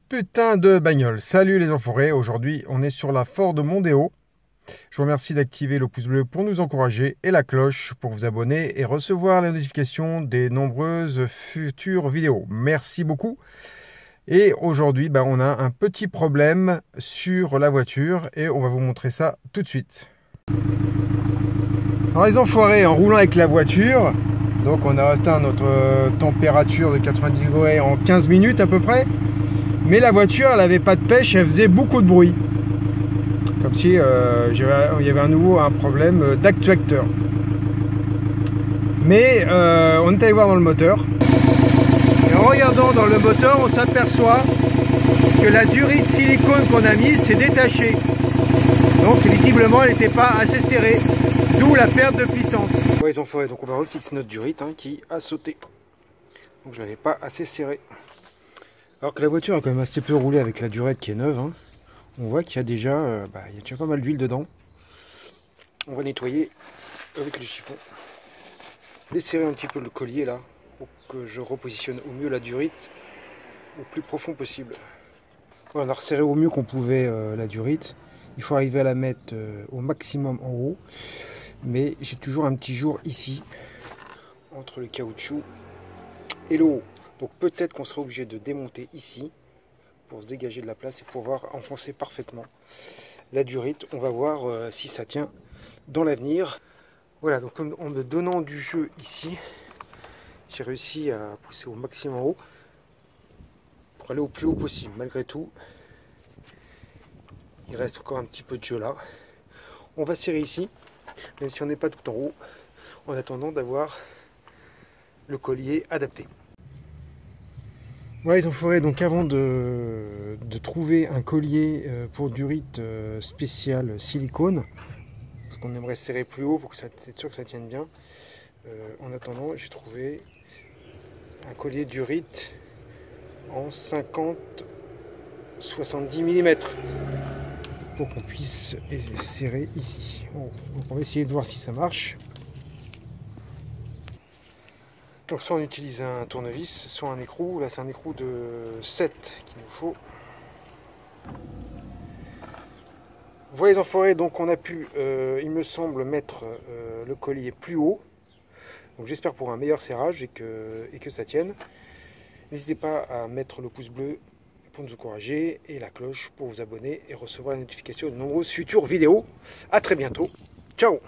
putain de bagnole. Salut les enfoirés, aujourd'hui on est sur la Ford Mondeo. Je vous remercie d'activer le pouce bleu pour nous encourager et la cloche pour vous abonner et recevoir les notifications des nombreuses futures vidéos. Merci beaucoup. Et aujourd'hui on a un petit problème sur la voiture et on va vous montrer ça tout de suite. Alors les enfoirés, en roulant avec la voiture, donc on a atteint notre température de 90 degrés en 15 minutes à peu près. Mais la voiture, elle n'avait pas de pêche, elle faisait beaucoup de bruit. Comme si il y avait à nouveau un problème d'actuateur. Mais on est allé voir dans le moteur. Et en regardant dans le moteur, on s'aperçoit que la durite silicone qu'on a mise s'est détachée. Donc visiblement, elle n'était pas assez serrée. D'où la perte de puissance. Ouais, ils ont fait, donc on va refixer notre durite qui a sauté. Donc je l'avais pas assez serré. Alors que la voiture a quand même assez peu roulé avec la durette qui est neuve, on voit qu'il y a déjà, il y a déjà pas mal d'huile dedans. On va nettoyer avec le chiffon. Desserrer un petit peu le collier là, pour que je repositionne au mieux la durite au plus profond possible. Voilà, on a resserré au mieux qu'on pouvait la durite. Il faut arriver à la mettre au maximum en haut. Mais j'ai toujours un petit jour ici, entre le caoutchouc et le haut. Donc peut-être qu'on sera obligé de démonter ici pour se dégager de la place et pouvoir enfoncer parfaitement la durite. On va voir si ça tient dans l'avenir. Voilà, donc en me donnant du jeu ici, j'ai réussi à pousser au maximum en haut pour aller au plus haut possible. Malgré tout, il reste encore un petit peu de jeu là. On va serrer ici, même si on n'est pas tout en haut, en attendant d'avoir le collier adapté. Ouais, ils ont foré, donc avant de trouver un collier pour durite spécial silicone, parce qu'on aimerait serrer plus haut pour que ça être sûr que ça tienne bien. En attendant, j'ai trouvé un collier durite en 50-70 mm pour qu'on puisse serrer ici. Bon, donc on va essayer de voir si ça marche. Donc soit on utilise un tournevis, soit un écrou. Là c'est un écrou de 7 qu'il nous faut. Vous voyez les enfoirés, donc on a pu, il me semble, mettre le collier plus haut. Donc j'espère pour un meilleur serrage et que ça tienne. N'hésitez pas à mettre le pouce bleu pour nous encourager et la cloche pour vous abonner et recevoir la notification de nombreuses futures vidéos. A très bientôt. Ciao!